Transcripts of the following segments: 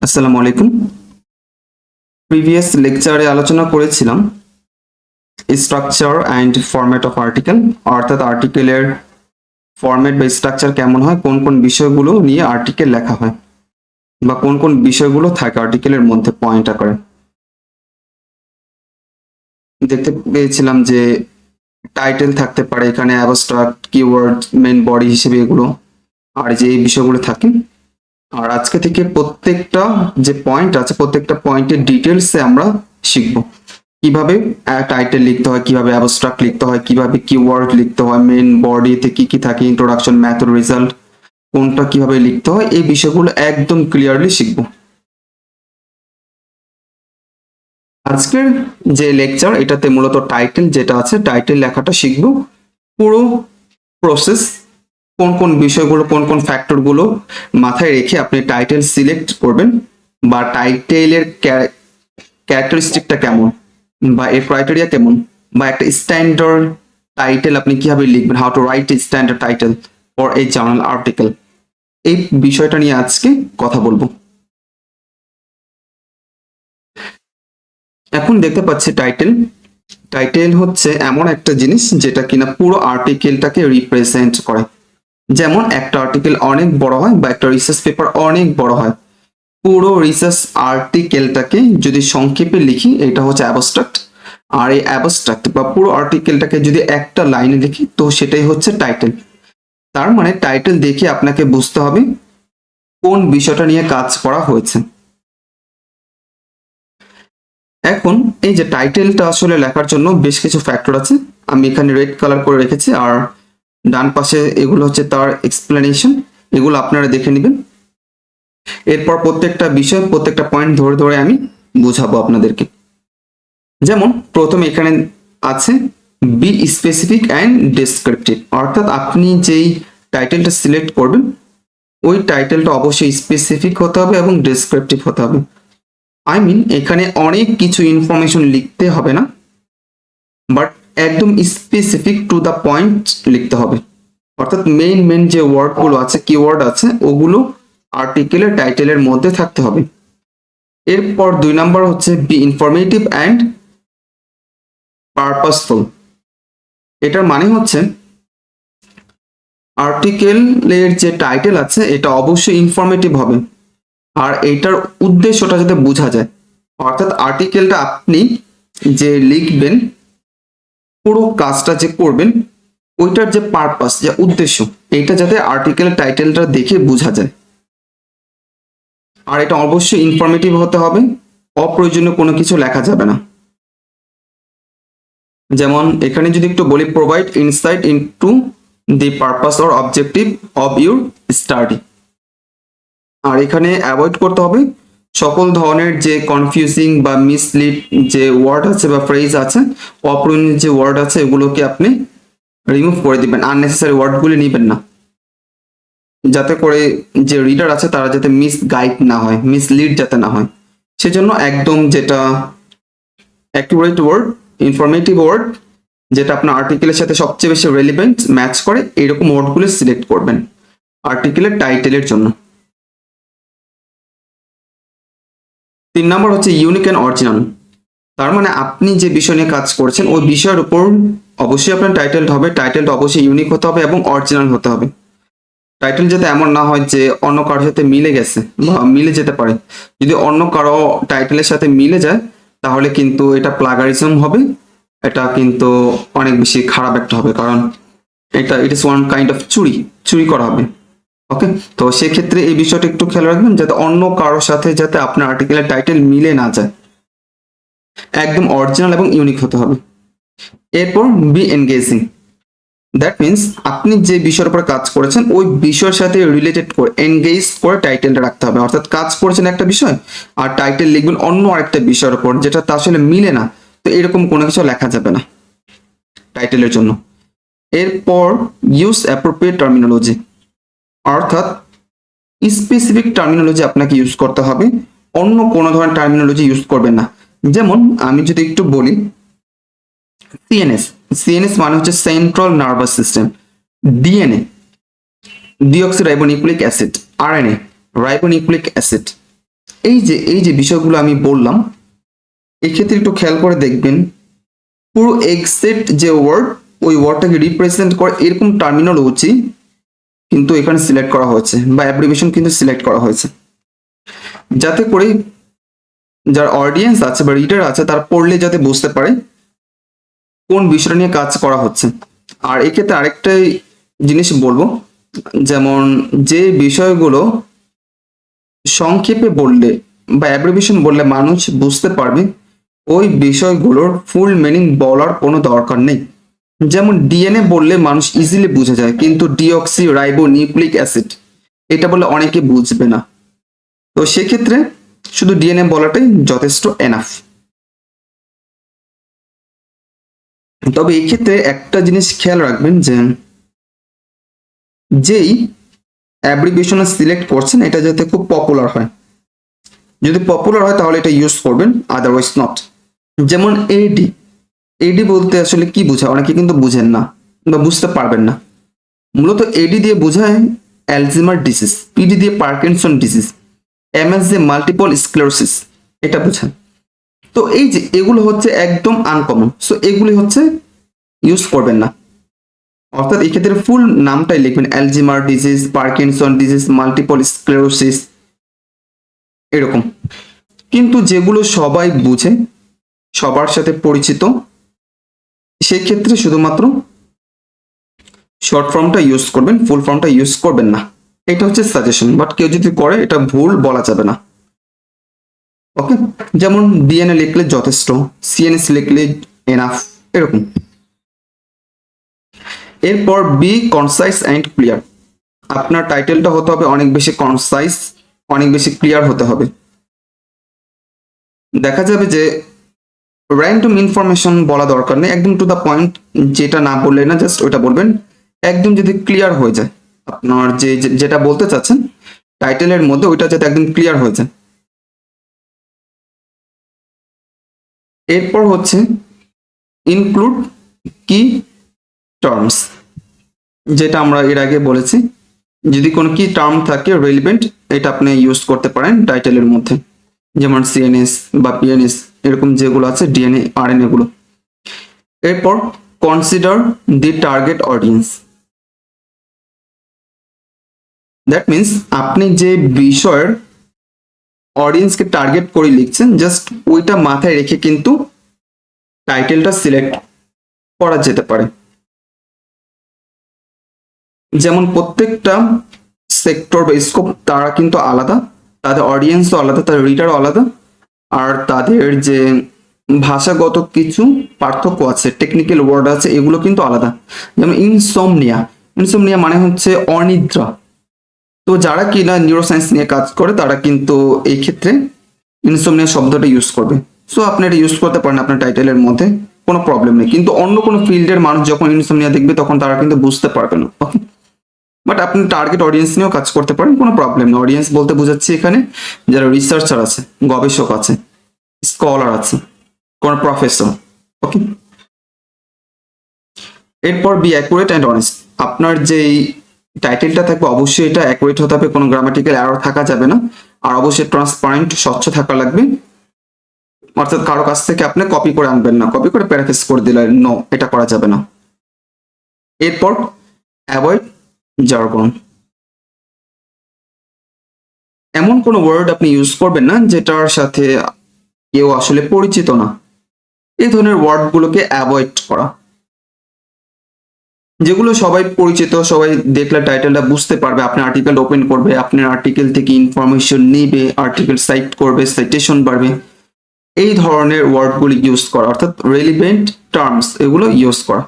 আসসালামু আলাইকুম। প্রিভিয়াস লেকচারে আলোচনা করেছিলাম structure and format of article, অর্থাৎ আর্টিকেলের ফরম্যাট বা স্ট্রাকচার কেমন হয়, কোন কোন বিষয়গুলো নিয়ে আর্টিকেল লেখা হয় বা কোন কোন বিষয়গুলো থাকে আর্টিকেলের মধ্যে পয়েন্ট আকারে। দেখতে পেয়েছিলাম যে টাইটেল থাকতে পারে, এখানে অ্যাবস্ট্রাক্ট, কিওয়ার্ড, মেন বডি হিসেবে এগুলো, আর যে এই বিষয়গুলো থাকে। আর আজকে থেকে প্রত্যেকটা যে পয়েন্ট আছে প্রত্যেকটা পয়েন্টের ডিটেলসে আমরা শিখবো কিভাবে টাইটেল লিখতে হয়, কিভাবে অ্যাবস্ট্রাক্ট লিখতে হয়, কিভাবে কিওয়ার্ড লিখতে হয়, মেন বডিতে কি কি থাকে, ইন্ট্রোডাকশন, মেথড, রেজাল্ট, কোনটা কিভাবে লিখতে হয়, এই বিষয়গুলো একদম ক্লিয়ারলি শিখবো। আজকের যে লেকচার এটাতে মূলত টাইটেল যেটা আছে টাইটেল লেখাটা শিখবো। পুরো প্রসেস, কোন কোন বিষয়গুলো, কোন কোন ফ্যাক্টরগুলো মাথায় রেখে আপনি টাইটেল সিলেক্ট করবেন বা টাইটেলের ক্যারেক্টারিস্টিকটা কেমন বা এর ক্রাইটেরিয়া কেমন বা একটা স্ট্যান্ডার্ড টাইটেল আপনি কিভাবে লিখবেন, how to write a standard title for a journal article, এই বিষয়টা নিয়ে আজকে কথা বলবো। এখন দেখতে পাচ্ছি টাইটেল। টাইটেল হচ্ছে এমন একটা জিনিস যেটা কিনা পুরো আর্টিকেলটাকে রিপ্রেজেন্ট করে। যেমন একটা আর্টিকেল অনেক বড় হয় বা একটা রিসার্চ পেপার অনেক বড় হয়, পুরো রিসার্চ আর্টিকেলটাকে যদি সংক্ষেপে লিখি এটা হচ্ছে অ্যাবস্ট্রাক্ট, আর এই অ্যাবস্ট্রাক্ট বা পুরো আর্টিকেলটাকে যদি একটা লাইনে লিখি তো সেটাই হচ্ছে টাইটেল। তার মানে টাইটেল দেখে আপনাকে বুঝতে হবে কোন বিষয়টা নিয়ে কাজ করা হয়েছে। এখন এই যে টাইটেলটা আসলে লেখার জন্য বেশ কিছু ফ্যাক্টর আছে, আমি এখানে রেড কালার করে রেখেছি, আর ডান পাশে এগুলো হচ্ছে তার এক্সপ্লেনেশন, এগুলো আপনারা দেখে নেবেন। এরপর প্রত্যেকটা বিষয় প্রত্যেকটা পয়েন্ট ধরে ধরে আমি বুঝাবো আপনাদেরকে। যেমন প্রথমে এখানে আছে বি স্পেসিফিক অ্যান্ড ডেসক্রিপটিভ, অর্থাৎ আপনি যেই টাইটেলটা সিলেক্ট করবেন ওই টাইটেলটা অবশ্যই স্পেসিফিক হতে হবে এবং ডেসক্রিপটিভ হতে হবে। আই মিন এখানে অনেক কিছু ইনফরমেশন লিখতে হবে না, বাট একদম স্পেসিফিক টু দ্য পয়েন্ট লিখতে হবে। অর্থাৎ মেইন যে ওয়ার্ডগুলো আছে, কিওয়ার্ড আছে, ওগুলো আর্টিকেলের টাইটেলের মধ্যে থাকতে হবে। এরপর 2 নাম্বার হচ্ছে বি ইনফরমেটিভ অ্যান্ড পারপাসফুল। এটার মানে হচ্ছে আর্টিকেলের যে টাইটেল আছে এটা অবশ্যই ইনফরমেটিভ হবে, আর এইটার উদ্দেশ্যটা যাতে বোঝা যায়। অর্থাৎ আর্টিকেলটা আপনি যে লিখবেন, পুরো কাজটা যে করবেন ওইটার যে পারপাস, যে উদ্দেশ্য, এইটা যাতে আর্টিকেল টাইটেলটা দেখে বোঝা যায়। আর এটা অবশ্যই ইনফরমেটিভ হতে হবে, অপ্রয়োজনীয় কোনো কিছু লেখা যাবে না। যেমন এখানে যদি একটু বলি, provide insight into the purpose or objective of your study. আর এখানে অ্যাভয়েড করতে হবে সকল ধরনের যে কনফিউজিং বা মিসলিড যে ওয়ার্ড আছে বা ফ্রেজ আছে, অপ্রয়োজনীয় যে ওয়ার্ড আছে এগুলোকে আপনি রিমুভ করে দিবেন, আননেসেসারি ওয়ার্ডগুলি নেবেন না, যাতে করে যে রিডার আছে তারা যাতে মিস গাইড না হয়, মিসলিড যাতে না হয়। সেজন্য একদম যেটা অ্যাকুরেট ওয়ার্ড, ইনফরমেটিভ ওয়ার্ড, যেটা আপনার আর্টিকেলের সাথে সবচেয়ে বেশি রেলিভেন্ট ম্যাচ করে, এরকম ওয়ার্ডগুলো সিলেক্ট করবেন আর্টিকেলের টাইটেলের জন্য। 3 নাম্বার হচ্ছে ইউনিক অ্যান্ড অরিজিনাল। তার মানে আপনি যে বিষয় নিয়ে কাজ করছেন ওই বিষয়ের উপর অবশ্যই আপনার টাইটেলটা হবে, টাইটেলটা অবশ্যই ইউনিক হতে হবে এবং অরিজিনাল হতে হবে। টাইটেল যাতে এমন না হয় যে অন্য কারোর সাথে মিলে গেছে বা মিলে যেতে পারে। যদি অন্য কারো টাইটেলের সাথে মিলে যায় তাহলে কিন্তু এটা প্লাগারিজম হবে, এটা কিন্তু অনেক বেশি খারাপ একটা হবে, কারণ এটা ইট ইস ওয়ান কাইন্ড অফ চুরি করা হবে। ওকে, তো সেক্ষেত্রে এই বিষয়টা একটু খেয়াল রাখবেন যাতে অন্য কারোর সাথে যাতে আপনার আর্টিকেলের টাইটেল মিলে না যায়, একদম অরিজিনাল এবং ইউনিক হতে হবে। এরপর বি এনগেজিং, দ্যাট মিনস আপনি যে বিষয়ের উপর কাজ করেছেন ওই বিষয়ের সাথে রিলেটেড করে এনগেজ করে টাইটেলটা রাখতে হবে। অর্থাৎ কাজ করেছেন একটা বিষয় আর টাইটেল লিখবেন অন্য আরেকটা বিষয়ের উপর যেটা তা আসলে মিলে না, তো এরকম কোনো কিছু লেখা যাবে না টাইটেলের জন্য। এরপর ইউজ অ্যাপ্রোপ্রিয়েট টার্মিনোলজি, অর্থাৎ স্পেসিফিক টার্মিনোলজি আপনাকে ইউজ করতে হবে, অন্য কোনো ধরনের টার্মিনোলজি ইউজ করবেন না। যেমন আমি যদি একটু বলি সিএনএস, সিএনএস মানে হচ্ছে central nervous system, DNA deoxyribonucleic acid, RNA ribonucleic acid, এই যে বিষয়গুলো আমি বললাম, এক্ষেত্রে একটু খেয়াল করে দেখবেন পুরো এক্সেপ্ট যে ওয়ার্ড, ওই ওয়ার্ডটাকে রিপ্রেজেন্ট করে এরকম টার্মিনোলজি কিন্তু এখানে সিলেক্ট করা হয়েছে বা অ্যাব্রিভিয়েশন কিন্তু সিলেক্ট করা হয়েছে, যাতে করে যার অডিয়েন্স আছে বা রিডার আছে তার পড়লে যাতে বুঝতে পারে কোন বিষয়টা নিয়ে কাজ করা হচ্ছে। আর এক্ষেত্রে আরেকটা জিনিস বলবো, যেমন যে বিষয়গুলো সংক্ষেপে বললে বা অ্যাব্রিভিয়েশন বললে মানুষ বুঝতে পারবে, ওই বিষয়গুলোর ফুল মিনিং বলার কোনো দরকার নেই। যেমন ডিএনএ বললে মানুষ ইজিলি বুঝে যায়, কিন্তু ডিঅক্সি রাইবো নিউক্লিক অ্যাসিড এটা বললে অনেকে বুঝবে না। তো সেক্ষেত্রে শুধু ডিএনএ বলাটাই যথেষ্ট এনাফ। তবে এই ক্ষেত্রে একটা জিনিস খেয়াল রাখবেন যে যেই অ্যাব্রিভিয়েশন সিলেক্ট করছেন এটা যাতে খুব পপুলার হয়। যদি পপুলার হয় তাহলে এটা ইউজ করবেন, আদারওয়াইজ নট। যেমন এডি, এডি বলতে আসলে কি বোঝায় অনেকে কিন্তু বুঝেন না বা বুঝতে পারবেন না। মূলত এডি দিয়ে বোঝায় অ্যালজিমার ডিজিজ, পিডি দিয়ে পার্কিনসন ডিজিজ, এমএস দিয়ে মাল্টিপল স্ক্লেরোসিস এটা বোঝায়। তো এই যে এগুলো হচ্ছে একদম আনকমন, সো এগুলি হচ্ছে ইউজ করবেন না। অর্থাৎ এই ক্ষেত্রে ফুল নামটাই লিখবেন, Alzheimer disease, Parkinson disease, multiple sclerosis এরকম। কিন্তু যেগুলো সবাই বুঝে, সবার সাথে পরিচিত, সেক্ষেত্রে শুধুমাত্র শর্ট ফর্মটা ইউজ করবেন, ফুল ফর্মটা ইউজ করবেন না। এটা হচ্ছে সাজেশন, বাট কেউ যদি করে এটা ভুল বলা যাবে না। ওকে, যেমন ডিএনএ লিখলে যথেষ্ট, সিএনএস লিখলে এনাফ এরকম। এরপর বি কনসাইজ অ্যান্ড ক্লিয়ার। আপনার টাইটেলটা হতে হবে অনেক বেশি কনসাইজ, অনেক বেশি ক্লিয়ার হতে হবে। দেখা যাবে যে র্যান্ডম ইনফরমেশন বলা দরকার নেই, একদম টু দ্য পয়েন্ট, যেটা না বললে না জাস্ট ওইটা বলবেন। একদম যদি ক্লিয়ার হয়ে যায় আপনার যেটা বলতে চাচ্ছেন টাইটেলের মধ্যে, ওইটা যাতে একদম ক্লিয়ার হয়ে যায়। এরপর হচ্ছে ইনক্লুড কি টার্মস, যেটা আমরা এর আগে বলেছি, যদি কোনো কি টার্ম থাকে রেলিভেন্ট এটা আপনি ইউজ করতে পারেন টাইটেলের মধ্যে, যেমন সিএনএস বা পিএনএস এরকম যেগুলো আছে, ডিএনএ আরএনএ গুলো। এরপর consider the target audience, that means আপনি যে বিষয়ের অডিয়েন্সকে টার্গেট করে লিখছেন জাস্ট ওইটা মাথায় রেখে কিন্তু টাইটেলটা সিলেক্ট করা যেতে পারে। যেমন প্রত্যেকটা সেক্টর বা স্কোপ তারা কিন্তু আলাদা, তাদের অডিয়েন্সও আলাদা, তাদের রিডারও আলাদা, আর তাদের যে ভাষাগত কিছু পার্থক্য আছে, টেকনিক্যাল ওয়ার্ড আছে, এগুলো কিন্তু আলাদা। যেমন ইনসোমনিয়া, ইনসোমনিয়া মানে হচ্ছে অনিদ্রা। তো যারা কিনা নিউরোসায়েন্স নিয়ে কাজ করে তারা কিন্তু এই ক্ষেত্রে ইনসোমনিয়া শব্দটা ইউজ করবে। সো আপনি এটা ইউজ করতে পারেন আপনার টাইটেলের মধ্যে, কোনো প্রবলেম নেই। কিন্তু অন্য কোনো ফিল্ডের মানুষ যখন ইনসোমনিয়া দেখবে তখন তারা কিন্তু বুঝতে পারবে না। ওকে, বাট আপনি টার্গেট অডিয়েন্স নিয়েও কাজ করতে পারেন, কোনো প্রবলেম নেই। অডিয়েন্স বলতে বোঝাচ্ছি এখানে যারা রিসার্চার আছে, গবেষক আছে, স্কলার আছে, কোন প্রফেসর। ওকে, এরপর বি অ্যাকুরেট অ্যান্ড অনেস্ট। আপনার যেই টাইটেলটা থাকবে অবশ্যই এটা অ্যাকুরেট হতে হবে, কোনো গ্রামাটিক্যাল এরর থাকা যাবে না, আর অবশ্যই ট্রান্সপারেন্ট, স্বচ্ছ থাকা লাগবে। অর্থাৎ কারো কাছ থেকে আপনি কপি করে আনবেন না, কপি করে প্যারাফ্রেজ করে দিলে নো, এটা করা যাবে না। এরপর অ্যাভয়েড জার্গন, এমন কোনো ওয়ার্ড আপনি ইউজ করবেন না যেটার সাথে কেউ আসলে পরিচিত না। এই ধরনের ওয়ার্ডগুলোকে অ্যাভয়েড করা, যেগুলো সবাই পরিচিত, সবাই দেখলে টাইটেলটা বুঝতে পারবে, আপনি আর্টিকেল ওপেন করবে, আপনার আর্টিকেল থেকে ইনফরমেশন নিবে, আর্টিকেল সাইট করবে, সাইটেশন বাড়বে, এই ধরনের ওয়ার্ডগুলি ইউজ করা, অর্থাৎ রেলিভেন্ট টার্মস এগুলো ইউজ করা।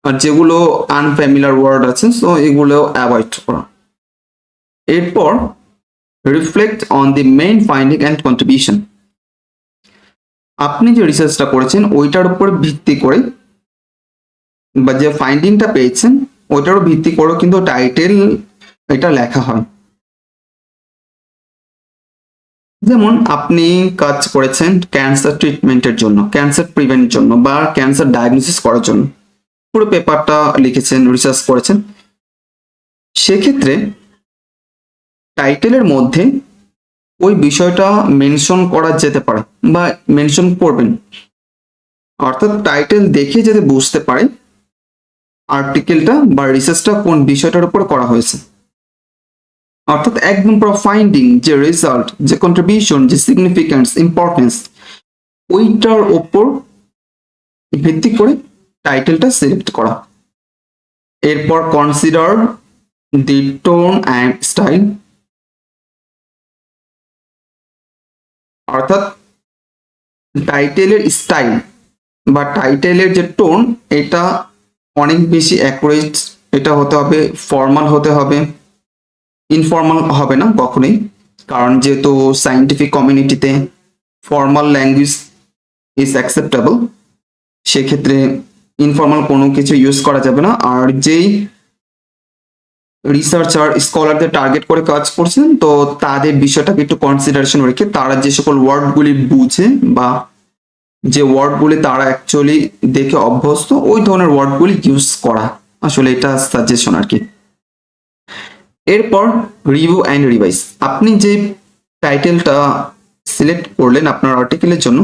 আর যেগুলো আনফ্যামিলার ওয়ার্ড আছে সো এগুলো অ্যাভয়েড করা। এরপর reflect on the main finding and contribution. আপনি যে রিসার্চটা করেছেন ওইটার উপর ভিত্তি করে বা যে ফাইন্ডিংটা পেয়েছেন ওইটারও ভিত্তি করে কিন্তু টাইটেল এটা লেখা হয়। যেমন আপনি কাজ করেছেন ক্যান্সার ট্রিটমেন্টের জন্য, ক্যান্সার প্রিভেন্টের জন্য বা ক্যান্সার ডায়াগনোসিস করার জন্য, পুরো পেপারটা লিখেছেন, রিসার্চ করেছেন, সেক্ষেত্রে টাইটেলের মধ্যে ওই বিষয়টা মেনশন করা যেতে পারে বা মেনশন করবেন, অর্থাৎ টাইটেল দেখে যাতে বুঝতে পারে আর্টিকেলটা বা রিসার্চটা কোন বিষয়টার উপর করা হয়েছে। অর্থাৎ একদম পুরো ফাইন্ডিং, যে রেজাল্ট, যে কন্ট্রিবিউশন, যে সিগনিফিকেন্স, ইম্পর্টেন্স, ওইটার ওপর ভিত্তি করে টাইটেলটা সিলেক্ট করা। এরপর consider the tone and style, অর্থাৎ টাইটেলের স্টাইল বা টাইটেলের যে টোন, এটা অনেক বেশি অ্যাকুরেট, এটা হতে হবে, ফর্মাল হতে হবে, ইনফর্মাল হবে না কখনোই, কারণ যেহেতু সায়েন্টিফিক কমিউনিটিতে ফর্মাল ল্যাঙ্গুয়েজ ইজ অ্যাকসেপ্টেবল, সেক্ষেত্রে ইনফর্মাল কোনো কিছু ইউজ করা যাবে না। আর যেই রিসার্চার স্কলারদের টার্গেট করে কাজ করছেন, তো তাদের বিষয়টাকে একটু কনসিডারেশন রেখে তারা যে সকল ওয়ার্ডগুলি বুঝে বা যে ওয়ার্ডগুলি তারা অ্যাকচুয়ালি দেখে অভ্যস্ত, ওই ধরনের ওয়ার্ডগুলি ইউজ করা, আসলে এটা সাজেশন আর কি। এরপর রিভিউ অ্যান্ড রিভাইজ, আপনি যে টাইটেলটা সিলেক্ট করলেন আপনার আর্টিকেলের জন্য,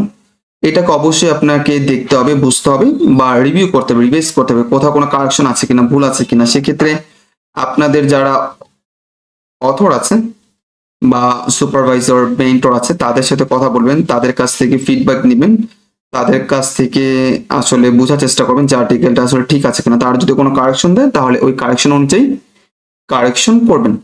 এটাকে অবশ্যই আপনাকে দেখতে হবে, বুঝতে হবে বা রিভিউ করতে হবে, রিভাইজ করতে হবে, কোথাও কোনো কারেকশন আছে কিনা, ভুল আছে কিনা। সেক্ষেত্রে আপনাদের যারা অথর আছে বা সুপারভাইজার, মেন্টর আছে, তাদের সাথে কথা বলবেন, তাদের কাছ থেকে ফিডব্যাক নেবেন, তাদের কাছ থেকে আসলে বোঝার চেষ্টা করবেন যে আর্টিকেলটা আসলে ঠিক আছে কিনা। তারা যদি কোনো কারেকশন দেয় তাহলে ওই কারেকশন অনুযায়ী কারেকশন করবেন।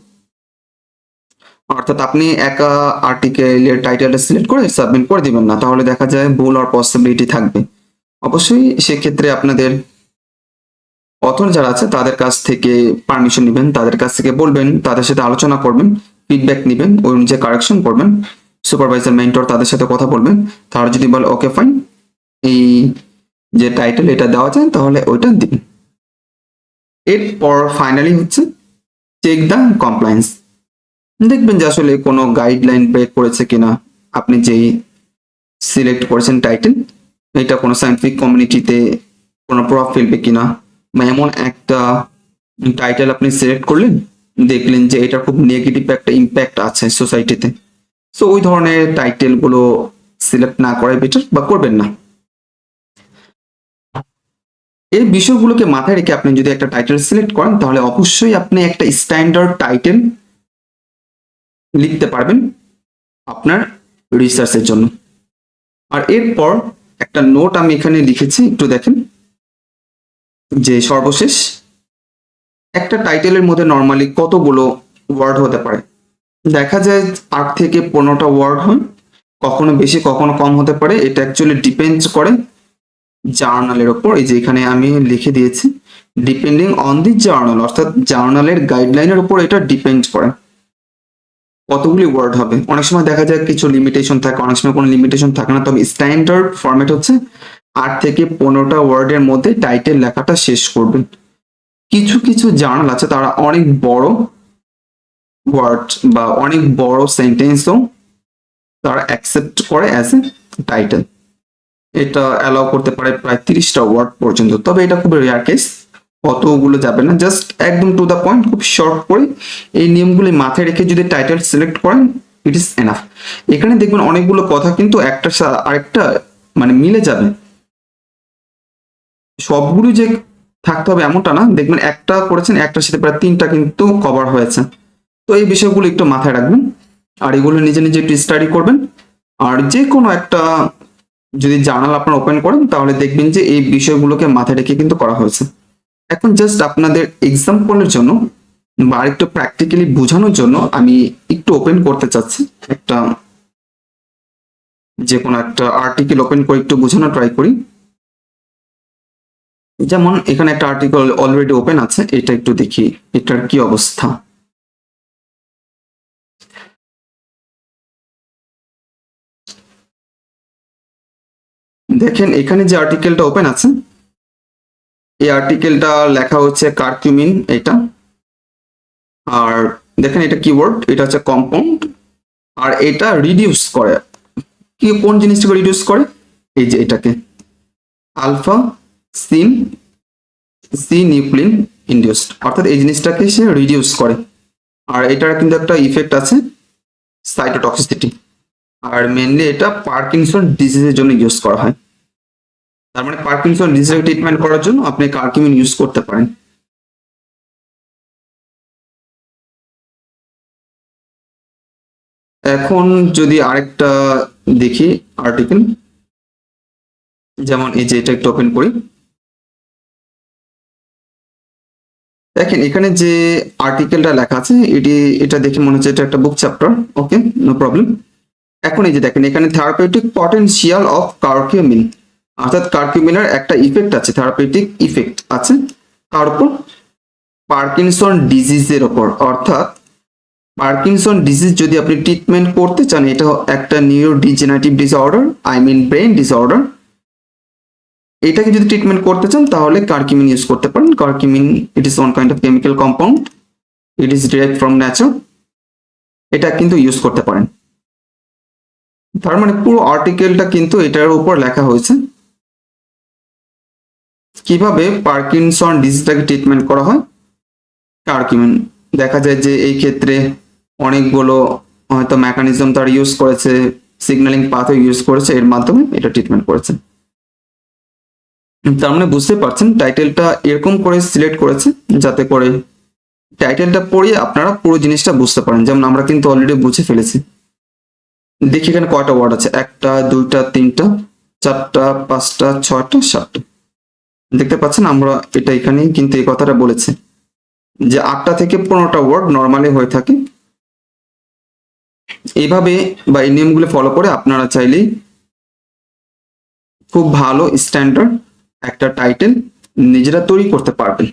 অর্থাৎ আপনি একা আর্টিকেলের টাইটেলটা সিলেক্ট করে সাবমিট করে দিবেন না, তাহলে দেখা যায় ভুল হওয়ার পসিবিলিটি থাকবে। অবশ্যই সেক্ষেত্রে আপনাদের অথর যারা আছে তাদের কাছ থেকে পারমিশন নেবেন, তাদের কাছ থেকে বলবেন, তাদের সাথে আলোচনা করবেন, ফিডব্যাক নেবেন, ওই অনুযায়ী কারেকশন করবেন। সুপারভাইজার, মেন্টর, তাদের সাথে কথা বলবেন, তারা যদি বলে ওকে ফাইন, এই যে টাইটেল এটা দেওয়া যায়, তাহলে ওইটা দিন। এরপর ফাইনালি হচ্ছে চেক দ্য কমপ্লায়েন্স, দেখবেন যে আসলে কোনো গাইডলাইন ব্রেক করেছে কিনা, আপনি যেই সিলেক্ট করেছেন টাইটেল, এটা কোনো সায়েন্টিফিক কমিউনিটিতে কোনো প্রভাব ফেলবে কিনা, বা এমন একটা টাইটেল আপনি সিলেক্ট করলেন, দেখলেন যে এটা খুব নেগেটিভ একটা ইম্প্যাক্ট আছে সোসাইটিতে, সো ওই ধরনের টাইটেল গুলো সিলেক্ট না করাই বেটার বা করবেন না। এই বিষয়গুলোকে মাথায় রেখে আপনি যদি একটা টাইটেল সিলেক্ট করেন, তাহলে অবশ্যই আপনি একটা স্ট্যান্ডার্ড টাইটেল লিখতে পারবেন আপনার রিসার্চের জন্য। আর এরপর একটা নোট আমি এখানে লিখেছি, একটু দেখেন, যে সর্বশেষ একটা টাইটেলের মধ্যে নর্মালি কতগুলো ওয়ার্ড হতে পারে। দেখা যায় 8 থেকে 15টা ওয়ার্ড হয়, কখনো বেশি কখনো কম হতে পারে, এটা অ্যাকচুয়ালি ডিপেন্ডস করে জার্নালের ওপর। এই যে এখানে আমি লিখে দিয়েছি, ডিপেন্ডিং অন দি জার্নাল, অর্থাৎ জার্নালের গাইডলাইনের উপর এটা ডিপেন্ড করে কতগুলি ওয়ার্ড হবে। অনেক সময় দেখা যায় কিছু লিমিটেশন থাকে, অনেক সময় কোনো লিমিটেশন থাকে না, তবে স্ট্যান্ডার্ড ফরম্যাট হচ্ছে 8 থেকে 15টা ওয়ার্ডের মধ্যে টাইটেল লেখাটা শেষ করবেন। কিছু কিছু জার্নাল আছে তারা অনেক বড় ওয়ার্ড বা অনেক বড় সেন্টেন্সও তারা অ্যাকসেপ্ট করে অ্যাজ এ টাইটেল, এটা অ্যালাউ করতে পারে প্রায় 30টা ওয়ার্ড পর্যন্ত, তবে এটা খুব রেয়ার কেস, অতগুলো যাবে না, জাস্ট একদম টু দ্য পয়েন্ট, খুব শর্ট করে এই নিয়মগুলি মাথায় রেখে যদি টাইটেল সিলেক্ট করেন, ইট ইজ এনাফ। এখানে দেখবেন অনেকগুলো কথা কিন্তু একটা আরেকটা মানে মিলে যাবে, সবগুলো যে থাকতে হবে এমনটা না, দেখবেন একটা করেছেন একটার সাথে প্রায় 3টা কিন্তু কভার হয়েছে। তো এই বিষয়গুলো একটু মাথায় রাখবেন, আর এগুলো নিজে নিজে একটু স্টাডি করবেন। আর যে কোনো একটা যদি জার্নাল আপনার ওপেন করেন, তাহলে দেখবেন যে এই বিষয়গুলোকে মাথায় রেখে কিন্তু করা হয়েছে। এখন জাস্ট আপনাদের এক্সাম্পলের জন্য বা আরেকটু প্র্যাকটিক্যালি বোঝানোর জন্য আমি একটু ওপেন করতে চাচ্ছি, একটা যে কোনো একটা আর্টিকেল ওপেন করে একটু বোঝানো ট্রাই করি। যেমন এখানে একটা আর্টিকেল অলরেডি ওপেন আছে, এটা একটু দেখি এটার কি অবস্থা। দেখেন এখানে যে আর্টিকেলটা ওপেন আছে, এই আর্টিকেলটা লেখা হচ্ছে কারকিউমিন এটা, আর দেখেন এটা কিওয়ার্ড, এটা হচ্ছে কম্পাউন্ড, আর এটা রিডিউস করে, কি কোন জিনিসটাকে রিডিউস করে, এই যে এটাকে আলফা সিন সি নিউক্লিন ইন্ডিউসড, অর্থাৎ এই জিনিসটাকে সে রিডিউস করে। আর এটার কিন্তু একটা ইফেক্ট আছে, সাইটোটক্সিসিটি। আর মেনলি এটা পার্কিনসন ডিজিজের জন্য ইউজ করা হয়। তার মানে পার্কিনসন ডিজিজের ট্রিটমেন্ট করার জন্য আপনি কার্কিউমিন ইউজ করতে পারেন। এখন যদি আরেকটা দেখি আর্টিকেল, যেমন এই যে এটা একটু ওপেন করি, দেখেন এখানে যে আর্টিকেলটা লেখা আছে এটা দেখে মনে হচ্ছে এটা একটা বুক চ্যাপ্টার। ওকে, নো প্রবলেম। এখন এই যে দেখেন এখানে থেরাপিউটিক পটেনশিয়াল অফ কার্কিউমিন, অর্থাৎ কার্কিউমিনের একটা ইফেক্ট আছে, থেরাপিউটিক ইফেক্ট আছে কার উপর? পার্কিনসন ডিজিজের ওপর। অর্থাৎ পার্কিনসন ডিজিজ যদি আপনি ট্রিটমেন্ট করতে চান, এটা একটা neurodegenerative disorder, I mean brain disorder, এটাকে যদি ট্রিটমেন্ট করতে চান তাহলে কার্কিউমিন ইউজ করতে পারেন। Curcumin it is one kind of chemical compound, it is derived from nature, এটা কিন্তু ইউজ করতে পারেন। তার মানে পুরো আর্টিকেলটা কিন্তু এটার উপর লেখা হয়েছে কিভাবে পার্কিনসন ডিজিজটাকে ট্রিটমেন্ট করা হয়। কার্কিউমিন দেখা যায় যে এই ক্ষেত্রে অনেকগুলো হয়তো মেকানিজম তার ইউজ করেছে, সিগন্যালিং পাথওয়ে ইউজ করেছে, এর মাধ্যমে এটা ট্রিটমেন্ট করেছে। তার মানে বুঝতে পারছেন টাইটেলটা এরকম করে সিলেক্ট করেছে যাতে করে টাইটেলটা পড়িয়ে আপনারা পুরো জিনিসটা বুঝতে পারেন। যেমন আমরা কিন্তু অলরেডি বুঝে ফেলেছি। দেখি এখানে কয়টা ওয়ার্ড আছে, 1টা 2টা 3টা 4টা 5টা 6টা 7টা। দেখতে পাচ্ছেন আমরা এটা এখানেই কিন্তু এই কথাটা বলেছি যে 8টা থেকে 15টা ওয়ার্ড নর্মালি হয়ে থাকে। এইভাবে বা এই নিয়মগুলো ফলো করে আপনারা চাইলেই খুব ভালো স্ট্যান্ডার্ড একটা টাইটেল নিজেরা তৈরি করতে পারবেন।